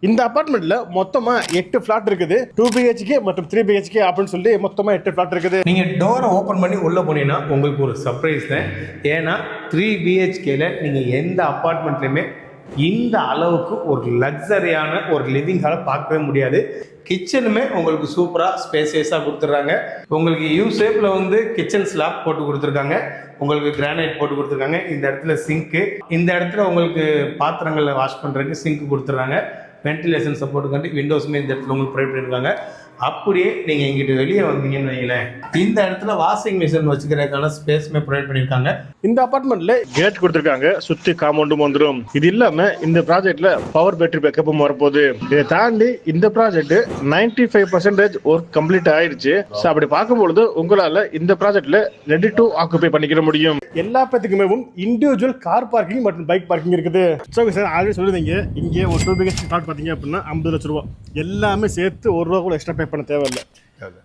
இந்த அபார்ட்மெண்ட்ல மொத்தமா 8 ஃபிளாட் இருக்குது. 2 BHK மற்றும் 3 BHK அப்படின்னு சொல்லி மொத்தமா 8 ஃபிளாட் இருக்குது. நீங்க டோரை ஓபன் பண்ணி உள்ள போனீங்கன்னா உங்களுக்கு ஒரு சர்ப்ரைஸ் தான். ஏன்னா 3 BHKல நீங்க எந்த அபார்ட்மெண்ட்லயுமே இந்த அளவுக்கு ஒரு லக்ஸரியான ஒரு லிவிங் ஹாலை பார்க்கவே முடியாது. கிச்சனுமே உங்களுக்கு சூப்பராக ஸ்பேசியஸாக கொடுத்துட்றாங்க. உங்களுக்கு யூ ஷேப்பில் வந்து கிச்சன் ஸ்லாப் போட்டு கொடுத்துருக்காங்க. உங்களுக்கு கிரானைட் போட்டு கொடுத்துருக்காங்க. இந்த இடத்துல சிங்க்கு, இந்த இடத்துல உங்களுக்கு பாத்திரங்களில் வாஷ் பண்ணுறதுக்கு சிங்க் கொடுத்துட்றாங்க. வென்டிலேஷன் சப்போர்ட்டுக்காண்டி விண்டோஸுமே இந்த இடத்துல உங்களுக்கு ப்ரொவைட் பண்ணியிருக்காங்க. அப்படியே நீங்கள் எங்கிட்ட வெளியே வந்தீங்கன்னு வைங்களேன், இந்த இடத்துல வாஷிங் மிஷின் வச்சுக்கிறதுக்கான ஸ்பேஸுமே ப்ரொவைட் பண்ணியிருக்காங்க. இந்த அபார்ட்மெண்ட்ல கேட் கொடுத்துருக்காங்க, சுற்றி காம்பவுண்டும் வந்துடும். இது இல்லாம இந்த ப்ராஜெக்ட்ல பவர் பேட்டரி பேக்கப்பும் வரப்போகுது. இதை தாண்டி இந்த ப்ராஜெக்ட் 95% ஒர்க் கம்ப்ளீட் ஆயிடுச்சு. அப்படி பார்க்கும்பொழுது உங்களால இந்த ப்ராஜெக்ட்ல ரெடி டு ஆக்குபை பண்ணிக்கிற முடியும். எல்லா பேத்துக்குமே இண்டிவிஜுவல் கார் பார்க்கிங் மற்றும் பைக் பார்க்கிங் இருக்குது. சார் ஆல்ரெடி சொல்லுவீங்க, இங்கே ஒரு 2 BHK ஃபிளாட் பார்த்தீங்க அப்படின்னா 50 லட்ச ரூபா எல்லாமே சேர்த்து ₹1 கூட எக்ஸ்ட்ரா பே பண்ண தேவையில்லை.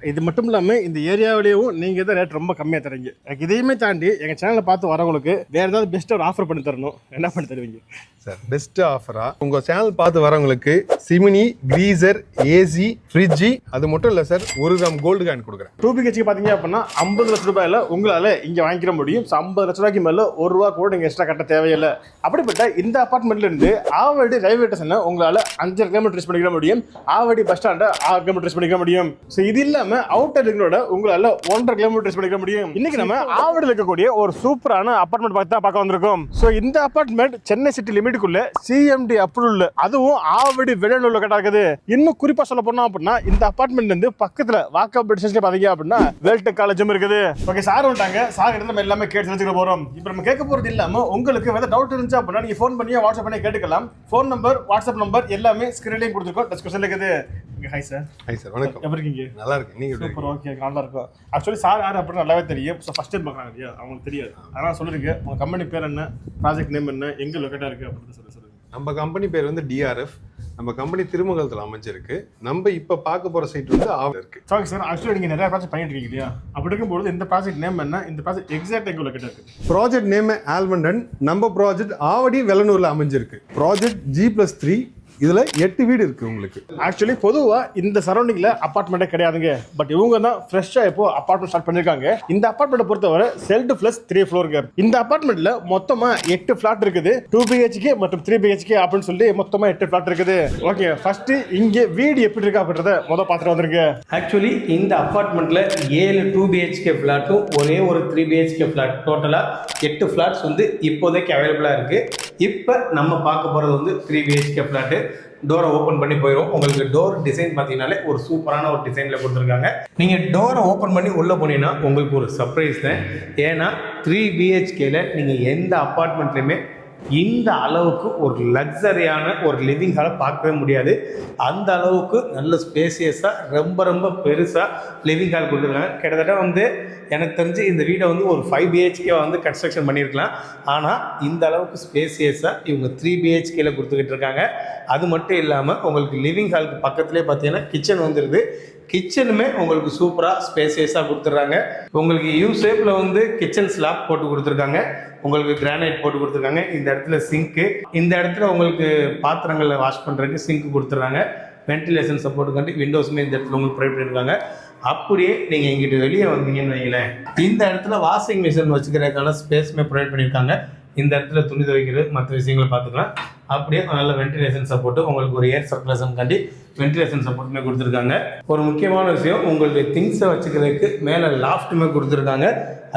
இது மட்டும் இல்லாமல் இந்த ஏரியாவிலேயும் நீங்கள் தான் ரேட் ரொம்ப கம்மியாக தரீங்க. எனக்கு இதையுமே தாண்டி எங்கள் சேனலை பார்த்து வரவங்களுக்கு வேறு ஏதாவது பெஸ்ட்டாக ஒரு ஆஃபர் பண்ணி தரணும். என்ன பண்ணி தருவீங்க சார்? பெஸ்ட் ஆஃபரா உங்கள் சேனல் பார்த்து வரவங்களுக்கு சிமினி, கிரீசர், ஏசி, ஃப்ரிட்ஜி, அது மட்டும் இல்லை சார், 1 கிராம் கோல்டு காயின் கொடுக்குறேன். 2 BHK பார்த்தீங்க அப்படின்னா 50 லட்ச ரூபாயில் உங்களால் இங்கே வாங்கிக்கிற முடியும். 50 லட்ச ரூபாய்க்கு மேலே ₹1 கூட நீங்கள் எக்ஸ்ட்ரா கட்ட தேவையில்லை. அப்படிப்பட்ட இந்த அப்பார்ட்மெண்ட்லேருந்து ஆவடி ரயில்வே ஸ்டேஷனில் உங்களால் 5 கிலோமீட்டர் ட்ரெஸ் பண்ணிக்கிற முடியும். ஆவடி பஸ் ஸ்டாண்டை 6 கிலோமீட்டர் ட்ரெஸ் பண்ணிக்கிற முடியும். ஸோ இது இல்லாம அவுட்டர் ரிங்கோட உங்களால 1.5 கிலோமீட்டர் ட்ரெஸ் பண்ணிக்க முடியும். இன்னைக்கு நம்ம ஆவடியில் இருக்கக்கூடிய ஒரு சூப்பரான அபார்ட்மெண்ட் பார்க்க வந்திருக்கோம். சோ இந்த அபார்ட்மெண்ட் சென்னை சிட்டி லிமிட்டுக்குள்ள CMD அப்ரூவல், அதுவும் ஆவடி வெளியூர்ல கட்டா இருக்குது. இன்னும் குறிப்பா சொல்ல போனோம் அப்படின்னா இந்த அபார்ட்மெண்ட் வந்து பக்கத்துல வாக்கபிள் டிஸ்டன்ஸ்ல பாத்தீங்க அப்படின்னா வேல்டெக் காலேஜும் இருக்குது. ஓகே, சார் வந்துட்டாங்க. சார் கிட்ட நம்ம எல்லாமே கேட்டு தெரிஞ்சுக்க போறோம். இப்போ நம்ம கேட்க போறது இல்லாம உங்களுக்கு ஏதாவது டவுட் இருந்துச்சு அப்படின்னா நீங்க ஃபோன் பண்ணி வாட்ஸ்அப் பண்ணி கேட்டுக்கலாம். ஃபோன் நம்பர், வாட்ஸ்அப் நம்பர் எல்லாமே ஸ்கிரீன்லயும் கொடுத்துருக்கோம். டிஸ்கஷன்ல இருக்குது. Hi sir. ஹாய் சார், வணக்கம். எப்படி இருக்கீங்க? நல்லா இருக்கு. நீங்க சூப்பர். ஓகே, நல்லா இருக்கும். ஆக்சுவலி சார் யார் அப்படின்னு நல்லாவே தெரியும். ஸோ ஃபர்ஸ்ட் டைம் பார்க்குறாங்க இல்லையா, அவங்களுக்கு தெரியாது. அதனால் சொல்லிருங்க, உங்கள் கம்பெனி பேர் என்ன, ப்ராஜெக்ட் நேம் என்ன, எங்கே லொக்கேட்டாக இருக்குது அப்படின்னு சொல்லுங்க. நம்ம கம்பெனி பேர் வந்து DRF. நம்ம கம்பெனி திருமங்கலத்தில் அமைஞ்சிருக்கு. நம்ம இப்போ பார்க்க போகிற சைட் வந்து ஆவடியில் இருக்கு. சாரி சார், ஆக்சுவலி நீங்கள் நிறைய ப்ராஜெக்ட் பண்ணிட்டு இருக்கீங்க இல்லையா, அப்படி இருக்கும்போது இந்த ப்ராஜெக்ட் நேம் என்ன, இந்த ப்ராஜெக்ட் எக்ஸாக்ட் எங்கே லொக்கேட்டாக இருக்குது? ப்ராஜெக்ட் நேம் ஆல்மண்டன். நம்ம ப்ராஜெக்ட் ஆவடி வெள்ளனூரில் அமைஞ்சிருக்கு. Project G+3. இதுல 8 வீடு இருக்கு உங்களுக்கு. ஆக்சுவலி பொதுவா இந்த சரௌண்டிங்ல அபார்ட்மெண்ட்டே கிடையாதுங்க. பட் இவங்க தான் ஃப்ரெஷ்ஷா இப்போ அபார்ட்மெண்ட் ஸ்டார்ட் பண்ணிருக்காங்க. இந்த அபார்ட்மெண்ட் பொறுத்தவரை செல்டு பிளஸ் 3 ஃப்ளோருங்க. இந்த அபார்ட்மெண்ட்ல மொத்தமா 8 ஃபிளாட் இருக்குது. 2 BHK மற்றும் 3 BHK அப்படின்னு சொல்லி மொத்தமா 8 ஃபிளாட் இருக்குது. ஓகே, ஃபர்ஸ்ட் இங்க வீடு எப்படி இருக்கு அப்படின்றத முதல்ல பார்த்துட்டு வந்துருங்க. ஆக்சுவலி இந்த அபார்ட்மெண்ட்ல 7 2 BHK ஃபிளாட்டும் ஒரே ஒரு 3 BHK ஃபிளாட், டோட்டலா 8 ஃபிளாட்ஸ் வந்து இப்போதைக்கு அவைலபிளா இருக்கு. இப்போ நம்ம பார்க்க போறது வந்து 3 BHK ஃபிளாட். டோரை ஓப்பன் பண்ணி போயிடும். உங்களுக்கு டோர் டிசைன் பார்த்தீங்கன்னாலே ஒரு சூப்பரான ஒரு டிசைனில் கொடுத்துருக்காங்க. நீங்கள் டோரை ஓப்பன் பண்ணி உள்ளே போனீங்கன்னா உங்களுக்கு ஒரு சர்ப்ரைஸ் தான். ஏன்னா 3 BHKல நீங்கள் எந்த அப்பார்ட்மெண்ட்லையுமே இந்த அளவுக்கு ஒரு லக்ஸரியான ஒரு லிவிங் ஹாலை பார்க்கவே முடியாது. அந்த அளவுக்கு நல்ல ஸ்பேசியஸாக ரொம்ப ரொம்ப பெருசாக லிவிங் ஹால் கொடுத்துருக்காங்க. கிட்டத்தட்ட வந்து எனக்கு தெரிஞ்சு இந்த வீடை வந்து ஒரு 5 BHK வந்து கன்ஸ்ட்ரக்ஷன் பண்ணியிருக்கலாம். ஆனால் இந்த அளவுக்கு ஸ்பேசியஸாக இவங்க 3 BHKல கொடுத்துக்கிட்டு இருக்காங்க. அது மட்டும் இல்லாமல் உங்களுக்கு லிவிங் ஹாலுக்கு பக்கத்துலேயே பார்த்தீங்கன்னா கிச்சன் வந்துடுது. கிச்சனுமே உங்களுக்கு சூப்பராக ஸ்பேசியஸாக கொடுத்துட்றாங்க. உங்களுக்கு யூ ஷேப்பில் வந்து கிச்சன் ஸ்லாப் போட்டு கொடுத்துருக்காங்க. உங்களுக்கு கிரானைட் போட்டு கொடுத்துருக்காங்க. இந்த இடத்துல சிங்க்கு, இந்த இடத்துல உங்களுக்கு பாத்திரங்களில் வாஷ் பண்ணுறதுக்கு சிங்க் கொடுத்துட்றாங்க. வென்டிலேஷன் சப்போர்ட்டுக்காண்டி விண்டோஸுமே இந்த இடத்துல உங்களுக்கு ப்ரொவைட் பண்ணியிருக்காங்க. அப்படியே நீங்கள் எங்கிட்ட வெளியே வந்தீங்கன்னு வைங்களேன், இந்த இடத்துல வாஷிங் மிஷின் வச்சுக்கிறதுக்கான ஸ்பேஸுமே ப்ரொவைட் பண்ணியிருக்காங்க. இந்த இடத்துல துணி துவைக்கிறது மற்ற விஷயங்களை பார்த்துக்கலாம். அப்படியே நல்ல வென்டிலேஷன் சப்போர்ட்டு, உங்களுக்கு ஒரு ஏர் சர்க்குலேஷனுக்காண்டி வென்டிலேஷன் சப்போர்ட்டுமே கொடுத்துருக்காங்க. ஒரு முக்கியமான விஷயம், உங்களுடைய திங்ஸை வச்சுக்கிறதுக்கு மேலே லாஃப்ட்டுமே கொடுத்துருக்காங்க.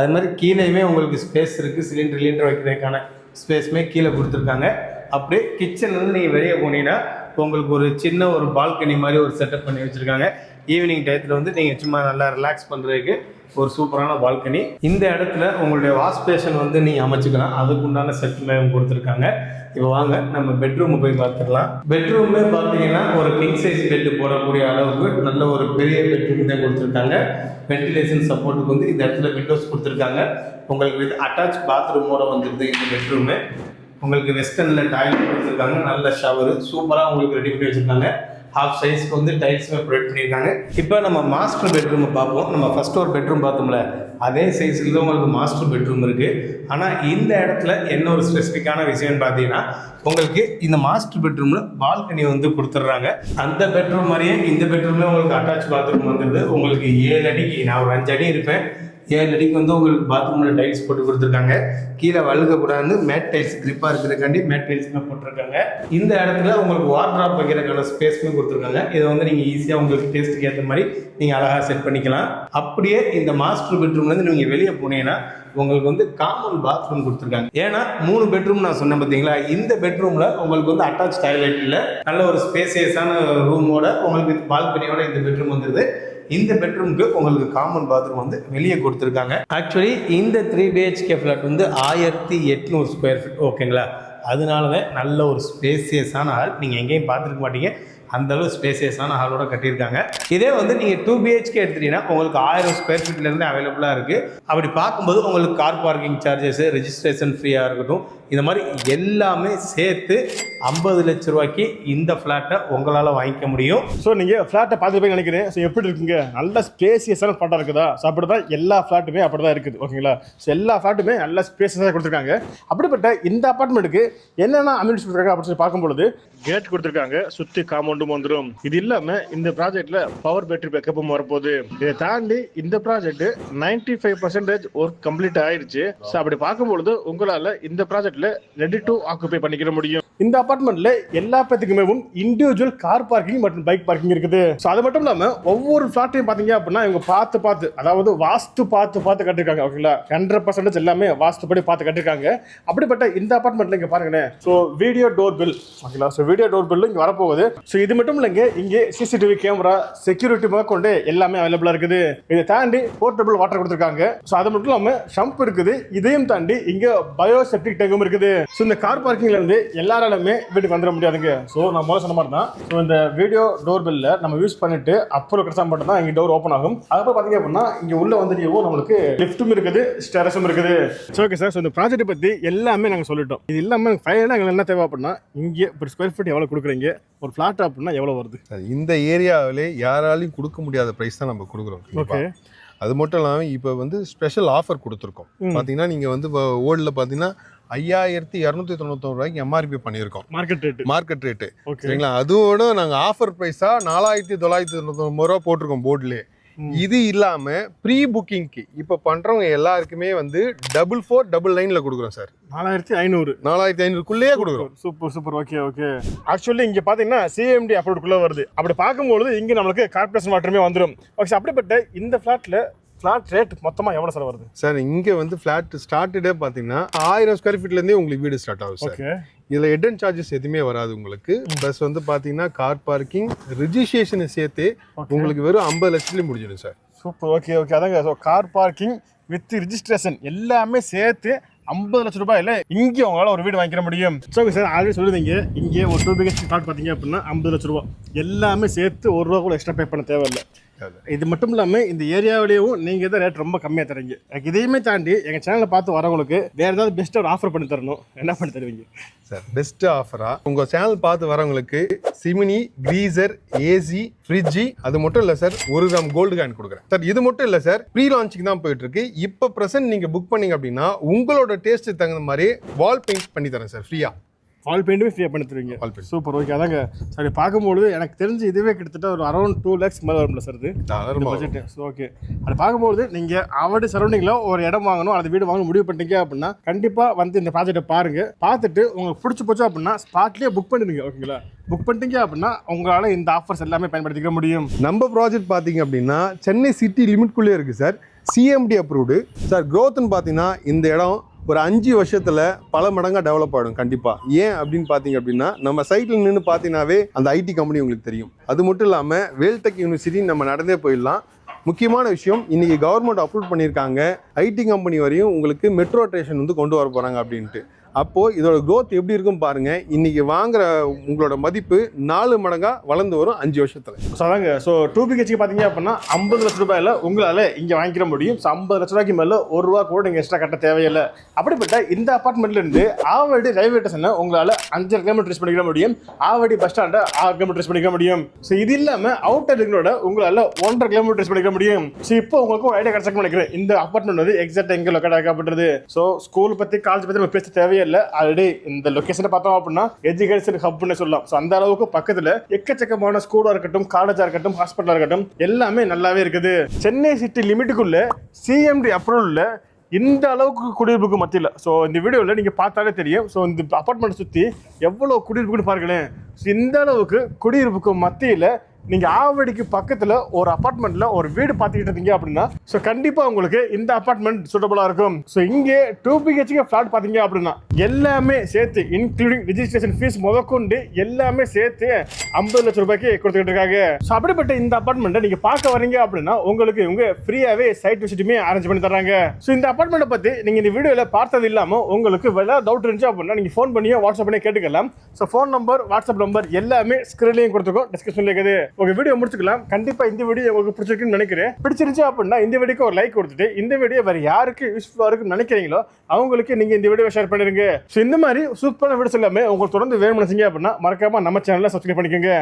அது மாதிரி கீழேயுமே உங்களுக்கு ஸ்பேஸ் இருக்குது. சிலிண்டர் வைக்கிறதுக்கான ஸ்பேஸுமே கீழே கொடுத்துருக்காங்க. அப்படியே கிச்சன்லேருந்து நீங்கள் வெளியே போனீங்கன்னா உங்களுக்கு ஒரு சின்ன ஒரு பால்கனி மாதிரி ஒரு செட்டப் பண்ணி வச்சுருக்காங்க. ஈவினிங் டயத்தில் வந்து நீங்கள் சும்மா நல்லா ரிலாக்ஸ் பண்ணுறதுக்கு ஒரு சூப்பரான பால்கனி. இந்த இடத்துல உங்களுடைய வாஷ் பேஷன் வந்து நீங்கள் அமைச்சிக்கலாம். அதுக்குண்டான செட்டுமே கொடுத்துருக்காங்க. இப்போ வாங்க நம்ம பெட்ரூம் போய் பார்த்துக்கலாம். பெட்ரூமே பார்த்தீங்கன்னா ஒரு கிங் சைஸ் பெட்டு போடக்கூடிய அளவுக்கு நல்ல ஒரு பெரிய பெட்ரூம் தான் கொடுத்துருக்காங்க. வென்டிலேஷன் சப்போர்ட்டுக்கு வந்து இந்த இடத்துல விண்டோஸ் கொடுத்துருக்காங்க. உங்களுக்கு இது அட்டாச் பாத்ரூமோட வந்துடுது இந்த பெட்ரூமு. உங்களுக்கு வெஸ்டர்னில் டாய்லெட் கொடுத்துருக்காங்க. நல்ல ஷவரு சூப்பராக உங்களுக்கு ரெடி பண்ணி வச்சுருக்காங்க. ஹாஃப் சைஸ்க்கு வந்து டைல்ஸுமே ப்ரொவைட் பண்ணியிருக்காங்க. இப்போ நம்ம மாஸ்டர் பெட்ரூமை பார்ப்போம். நம்ம ஃபர்ஸ்ட் ஒரு பெட்ரூம் பார்த்தோம்ல, அதே சைஸுக்கு தான் உங்களுக்கு மாஸ்டர் பெட்ரூம் இருக்குது. ஆனால் இந்த இடத்துல என்ன ஒரு ஸ்பெசிஃபிக்கான விஷயம்னு பார்த்தீங்கன்னா, உங்களுக்கு இந்த மாஸ்டர் பெட்ரூமில் பால்கனி வந்து கொடுத்துட்றாங்க. அந்த பெட்ரூம் மாதிரியே இந்த பெட்ரூம்ல உங்களுக்கு அட்டாச் பாத்ரூம் வந்துடுது. உங்களுக்கு 7 அடிக்கு, நான் ஒரு 5 அடி இருப்பேன், 7 அடிக்கு வந்து உங்களுக்கு பாத்ரூமில் டைல்ஸ் போட்டு கொடுத்துருக்காங்க. கீழே வழுகக்கூடாது, மேட் டைல்ஸ் கிரிப்பாக இருக்கிறதுக்காண்டி மேட் டைல்ஸுமே போட்டிருக்காங்க. இந்த இடத்துல உங்களுக்கு வார்ட்ராப் வைக்கிறதுக்கான ஸ்பேஸுமே கொடுத்துருக்காங்க. இதை வந்து நீங்கள் ஈஸியாக உங்களுக்கு டேஸ்ட்டுக்கு ஏற்ற மாதிரி நீங்கள் அழகாக செட் பண்ணிக்கலாம். அப்படியே இந்த மாஸ்டர் பெட்ரூம்லேருந்து நீங்கள் வெளியே போனீங்கன்னா உங்களுக்கு வந்து காமன் பாத்ரூம் கொடுத்துருக்காங்க. ஏன்னா 3 பெட்ரூம் நான் சொன்னேன் பார்த்தீங்களா, இந்த பெட்ரூமில் உங்களுக்கு வந்து அட்டாச் டாய்லெட் இல்லை, நல்ல ஒரு ஸ்பேசியஸான ரூமோட உங்களுக்கு பால்கனியோட இந்த பெட்ரூம் வந்துடுது. இந்த பெட்ரூமுக்கு உங்களுக்கு காமன் பாத்ரூம் வந்து வெளியே கொடுத்துருக்காங்க. ஆக்சுவலி இந்த 3 BHK ஃப்ளாட் வந்து 1800 ஸ்கொயர் ஃபீட், ஓகேங்களா? அதனால தான் நல்ல ஒரு ஸ்பேசியஸான ஹால், நீங்கள் எங்கேயும் பார்த்துருக்க மாட்டீங்க, அந்தளவு ஸ்பேசியஸான ஹாலோட கட்டியிருக்காங்க. இதே வந்து நீங்கள் 2 BHK எடுத்துட்டீங்கன்னா உங்களுக்கு 1000 ஸ்கொயர் ஃபீட்லேருந்து அவைலபிளாக இருக்குது. அப்படி பார்க்கும்போது உங்களுக்கு கார் பார்க்கிங் சார்ஜஸ், ரெஜிஸ்ட்ரேஷன் ஃப்ரீயாக இருக்கட்டும், இந்த மாதிரி எல்லாமே சேர்த்து 50 லட்ச ரூபாய்க்கு இந்த ஃப்ளாட்டை உங்களால் வாங்கிக்க முடியும். ஸோ நீங்கள் ஃப்ளாட்டை பார்த்து போய் நினைக்கிறேன். ஸோ எப்படி இருக்குங்க, நல்ல ஸ்பேசியஸான ஃப்ளாட்டாக இருக்குதா? ஸோ அப்படி தான் எல்லா ஃப்ளாட்டுமே அப்படி தான் இருக்குது, ஓகேங்களா? ஸோ எல்லா ஃப்ளாட்டுமே நல்ல ஸ்பேசியஸாக கொடுத்துருக்காங்க. அப்படிப்பட்ட இந்த அப்பார்ட்மெண்ட்டுக்கு என்னென்ன அம்யூனிட்டிஸ் கொடுத்துருக்காங்க அப்படின்னு சொல்லி பார்க்கும்பொழுது, கேட் கொடுத்துருக்காங்க, சுற்றி காம்பவுண்டும் வந்துடும். இது இல்லாமல் இந்த ப்ராஜெக்ட்டில் பவர் பேட்டரி பேக்கப்பும் வரப்போகுது. இதை தாண்டி இந்த ப்ராஜெக்ட் 95% ஒர்க் கம்ப்ளீட் ஆயிடுச்சு. ஸோ அப்படி பார்க்கும்பொழுது உங்களால் இந்த ப்ராஜெக்ட்ல ரெடி டு ஆக்குபை பண்ணிக்கிற முடியும். இந்த அபார்ட்மெண்ட்ல எல்லா பேத்துக்குமே இண்டிவிஜுவல் கார் பார்க்கிங் மற்றும் பைக் பார்க்கிங் இருக்குது. ஸோ அது மட்டும் இல்லாமல் ஒவ்வொரு ஃபிளாட்டையும் பார்த்தீங்க அப்படின்னா இவங்க பார்த்து அதாவது வாஸ்து பார்த்து கட்டிருக்காங்க, ஓகேங்களா? 100% எல்லாமே வாஸ்துப்படி பார்த்து கட்டிருக்காங்க. அப்படிப்பட்ட இந்த அபார்ட்மெண்ட்ல இங்க பாருங்களேன். ஸோ வீடியோ டோர் பில், ஓகேங்களா? ஸோ வீடியோ டோர் பில் இங்கே வரப்போகுது. ஸோ இது மட்டும் இல்லைங்க, இங்கே சிசிடிவி கேமரா, செக்யூரிட்டி கொண்டு எல்லாமே அவைலபிளா இருக்குது. இதை தாண்டி போர்ட்டபிள் வாட்டர் கொடுத்துருக்காங்க. ஸோ அது மட்டும் இல்லாமல் ஷம்ப் இருக்குது. இதையும் தாண்டி இங்க பயோசெப்டிக் டேங்கும் இருக்குது. ஸோ இந்த கார் பார்க்கிங்ல இருந்து எல்லாராலுமே வீட்டுக்கு வந்துட முடியாதுங்க. ஸோ நான் முதல்ல சொன்ன மாதிரி தான், ஸோ இந்த வீடியோ டோர் பில்ல நம்ம யூஸ் பண்ணிட்டு அப்புறம் கிடைச்சா மட்டும் தான் இங்கே டோர் ஓப்பன் ஆகும். அதுக்கப்புறம் பார்த்தீங்க அப்படின்னா இங்கே உள்ள வந்து நம்மளுக்கு லிஃப்ட்டும் இருக்குது, ஸ்டெரஸும் இருக்குது. ஸோ ஓகே சார், ஸோ இந்த ப்ராஜெக்ட் பற்றி எல்லாமே நாங்கள் சொல்லிட்டோம். இது இல்லாமல் ஃபைனலாக எங்களுக்கு என்ன தேவை அப்படின்னா, இங்கே ஒரு ஸ்கொயர் ஃபீட் எவ்வளோ கொடுக்குறீங்க, ஒரு ஃபிளாட் அப்படின்னா எவ்வளோ வருது? இந்த ஏரியாவிலே யாராலையும் கொடுக்க முடியாத ப்ரைஸ் தான் நம்ம கொடுக்குறோம். ஓகே, அது மட்டும் இல்லாமல் இப்போ வந்து ஸ்பெஷல் ஆஃபர் கொடுத்துருக்கோம். பார்த்தீங்கன்னா நீங்கள் வந்து ஓல்டில் பார்த்தீங்கன்னா 5291 ரூபாய்க்கு எம்ஆர்பி பண்ணியிருக்கோம், மார்க்கெட் ரேட்டு, சரிங்களா? அதோட நாங்கள் ஆஃபர் ப்ரைஸாக 4999 ரூபா போட்டிருக்கோம் போர்ட்லேயே. இது இல்லாம ப்ரீ புக்கிங்க்கு இப்ப பண்றவங்க எல்லாருக்குமே வந்து 4499 கொடுக்குறோம் சார். 4500 கொடுக்குறோம். சூப்பர். ஓகே. ஆக்சுவலி இங்க பாத்தீங்கன்னா சிஎம்டி அப்ரூவ்டுக்குள்ள வருது. அப்படி பார்க்கும்போது இங்க நம்மளுக்கு கார்பரேஷன் வாட்டருமே வந்துடும். ஓகே, அப்படிப்பட்ட இந்த ஃபிளாட் ரேட் மொத்தமா எவ்வளவு சார் வருது? சார் இங்க வந்து ஃபிளாட் ஸ்டார்டடே பாத்தீங்கன்னா 1000 ஸ்கொயர் ஃபீட்ல இருந்தே உங்களுக்கு வீடு ஸ்டார்ட் ஆகும் சார். இதுல ஹிடன் சார்ஜஸ் எதுவுமே வராது உங்களுக்கு. பிளஸ் வந்து பாத்தீங்கன்னா கார் பார்க்கிங், ரெஜிஸ்ட்ரேஷன் சேர்த்து உங்களுக்கு வெறும் 50 லட்சத்துலயே முடிஞ்சிடும் சார். சூப்பர். ஓகே. அதாங்க, so car parking with registration எல்லாமே சேர்த்து 50 லட்ச ரூபாயில இங்கே உங்களால் ஒரு வீடு வாங்கிக்க முடியும். ஸோ சார் ஆல்ரெடி சொல்லுவீங்க, இங்கே ஒரு 2 BHK ஃபிளாட் பார்த்தீங்க அப்படின்னா 50 லட்ச ரூபா எல்லாமே சேர்த்து ₹1 கூட எக்ஸ்ட்ரா பே பண்ண தேவையில்லை. இது மட்டும் இல்லாமல் இந்த ஏரியாவிலேயும் நீங்கள் தான் ரேட் ரொம்ப கம்மியாக தரீங்க. இதையுமே தாண்டி எங்கள் சேனலை பார்த்து வரவங்களுக்கு வேறு ஏதாவது பெஸ்ட்டாக ஒரு ஆஃபர் பண்ணி தரணும், என்ன பண்ணி தருவீங்க சார்? பெஸ்ட் ஆஃபராக உங்கள் சேனல் பார்த்து வரவங்களுக்கு சிமினி, க்ரீசர், ஏசி, ஃப்ரிட்ஜி, அது மட்டும் இல்லை சார், 1 கிராம் கோல்டு காயின் கொடுக்குறேன் சார். இது மட்டும் இல்லை சார், ப்ரீ லான்ச்சிங் தான் போயிட்டு இருக்கு. இப்போ ப்ரெசென்ட் நீங்கள் புக் பண்ணீங்க அப்படின்னா உங்களோட டேஸ்ட்டு தகுந்த மாதிரி வால் பெயிண்ட் பண்ணி தரேன் சார், ஃப்ரீயாக. வால் பெயிண்ட்டுமே ஃப்ரீயாக பண்ணி தருவீங்க? சூப்பர். ஓகே, அதாங்க சரி. பார்க்கும்போது எனக்கு தெரிஞ்சு இதுவே கிட்டத்தட்ட ஒரு அரௌண்ட் 2 lakhs மேலே வரும்ல சார் இது பட்ஜெட்டு. ஸோ ஓகே, அதை பார்க்கும்போது நீங்கள் அவருடைய சரௌண்டிங்கில் ஒரு இடம் வாங்கணும், அந்த வீடு வாங்கணும் முடிவு பண்ணிட்டீங்க அப்படின்னா கண்டிப்பாக வந்து இந்த ப்ராஜெக்டை பாருங்கள். பார்த்துட்டு உங்களுக்கு பிடிச்சி போச்சு அப்படின்னா ஸ்பாட்லேயே புக் பண்ணிடுங்க, ஓகேங்களா? புக் பண்ணிட்டீங்க அப்படின்னா உங்களால் இந்த ஆஃபர்ஸ் எல்லாமே பயன்படுத்திக்க முடியும். நம்ம ப்ராஜெக்ட் பார்த்தீங்க அப்படின்னா சென்னை சிட்டி லிமிட்குள்ளே இருக்குது சார், சிஎம்டி அப்ரூவ்டு சார். க்ரோத்னு பார்த்தீங்கன்னா இந்த இடம் ஒரு 5 வருஷத்துல பல மடங்கா டெவலப் ஆகிடும் கண்டிப்பாக. ஏன் அப்படின்னு பார்த்தீங்க அப்படின்னா நம்ம சைட்டில் நின்று பார்த்தீங்கன்னாவே அந்த ஐடி கம்பெனி உங்களுக்கு தெரியும். அது மட்டும் இல்லாமல் வேல்டெக் யூனிவர்சிட்டி நம்ம நடந்தே போயிடலாம். முக்கியமான விஷயம், இன்னைக்கு கவர்மெண்ட் அப்ரூவ் பண்ணியிருக்காங்க, ஐடி கம்பெனி வரையும் உங்களுக்கு மெட்ரோ ஸ்டேஷன் வந்து கொண்டு வர போகிறாங்க அப்படின்ட்டு. அப்போது இதோட growth எப்படி இருக்கும் பாருங்க. இன்னைக்கு வாங்குற உங்களோட மதிப்பு 4 மடங்கா வளர்ந்து வரும் 5 வருஷத்துல. ஸோ அதாங்க, ஸோ 2BHK பார்த்தீங்க அப்படின்னா 50 லட்ச ரூபாயில் உங்களால் இங்கே வாங்கிக்கிற முடியும். ஸோ 50 லட்ச ரூபாய்க்கு மேலே ₹1 கூட நீங்கள் எக்ஸ்ட்ரா கட்ட தேவையில்லை. அப்படிப்பட்ட இந்த அப்பார்ட்மெண்ட்லேருந்து ஆவடி ரயில்வே ஸ்டேஷனை உங்களால் 5 கிலோமீட்டர் ரீச் பண்ணிக்கிற முடியும். ஆவடி பஸ் ஸ்டாண்டை 6 கிலோமீட்டர் ரீச் பண்ணிக்க முடியும். ஸோ இது இல்லாமல் அவுட்டர் ரிங்களோட உங்களால் 1.5 கிலோமீட்டர் ரீச் பண்ணிக்க முடியும். ஸோ இப்போ உங்களுக்கு ஒரு ஐடியா கிடைச்சா நினைக்கிறேன் இந்த அப்பார்ட்மெண்ட் வந்து எக்ஸாக்ட் எங்கே லொக்கேட் ஆகப்படுறது. ஸோ ஸ்கூல் பற்றி காலேஜ் பற்றி நம்ம பேச தேவையில்லை. ஆல்ரெடி இந்த லொக்கேஷனை பார்த்தோம் அப்படின்னா எஜுகேஷன் ஹப்னு சொல்லலாம். ஸோ அந்த அளவுக்கு பக்கத்தில் எக்கச்சக்கமான ஸ்கூலாக இருக்கட்டும், காலேஜாக இருக்கட்டும், ஹாஸ்பிட்டலாக இருக்கட்டும், எல்லாமே நல்லாவே இருக்குது. சென்னை சிட்டி லிமிட்டுக்குள்ள சிஎம்டி அப்ரூவலில் இந்த அளவுக்கு குடியிருப்புக்கு மத்தியில், ஸோ இந்த வீடியோவில் நீங்கள் பார்த்தாலே தெரியும். ஸோ இந்த அப்பார்ட்மெண்ட் சுற்றி எவ்வளோ குடியிருப்புன்னு பாருங்களேன். ஸோ இந்த அளவுக்கு குடியிருப்புக்கு மத்தியில் நீங்கள் ஆவடிக்கு பக்கத்தில் ஒரு அப்பார்ட்மெண்ட்டில் ஒரு வீடு பார்த்துக்கிட்டு இருந்தீங்க அப்படின்னா ஸோ கண்டிப்பாக உங்களுக்கு இந்த அப்பார்ட்மெண்ட் சூட்டபுளாக இருக்கும். ஸோ இங்கே 2BHK ஃப்ளாட் பார்த்தீங்க அப்படின்னா எல்லாமே சேர்த்து இன்க்ளூடிங் ரிஜிஸ்ட்ரேஷன் ஃபீஸ் முதற்கொண்டு எல்லாமே சேர்த்து 50 லட்ச ரூபாய்க்கு கொடுத்துக்கிட்டு இருக்காங்க. ஸோ அப்படிப்பட்ட இந்த அப்பார்ட்மெண்ட்டை நீங்கள் பார்க்க வரீங்க அப்படின்னா உங்களுக்கு இவங்க ஃப்ரீயாகவே சைட் விசிட்டுமே அரேஞ்ச் பண்ணி தராங்க. ஸோ இந்த அப்பார்ட்மெண்ட்டை பற்றி நீங்கள் இந்த வீடியோவில் பார்த்தது இல்லாமல் உங்களுக்கு வேலை டவுட் இருந்துச்சு அப்படின்னா நீங்கள் ஃபோன் பண்ணியோ வாட்ஸ்அப் பண்ணியோ கேட்டுக்கலாம். So phone number, WhatsApp number எல்லாமே ஸ்க்ரீன்லையும் கொடுத்துருக்கோம், டிஸ்கிரிப்ஷனில் இருக்குது. உங்க வீடியோ முடிச்சுக்கலாம். கண்டிப்பா இந்த வீடியோ உங்களுக்கு பிடிச்சிருக்குன்னு நினைக்கிறேன். பிடிச்சிருந்துச்சு அப்படின்னா இந்த வீடியோக்கு ஒரு லைக் கொடுத்துட்டு இந்த வீடியோ வேற யாருக்கு யூஸ்ஃபுல்லா இருக்குன்னு நினைக்கிறீங்களோ அவங்களுக்கு நீங்க இந்த வீடியோ ஷேர் பண்ணிருங்க. ஸோ இந்த மாதிரி சூப்பரான வீடியோஸ் எல்லாமே உங்களுக்கு தொடர்ந்து வேணும்னு நினைச்சீங்க அப்படின்னா மறக்காம நம்ம சேனலை சப்ஸ்கிரைப் பண்ணிக்கோங்க.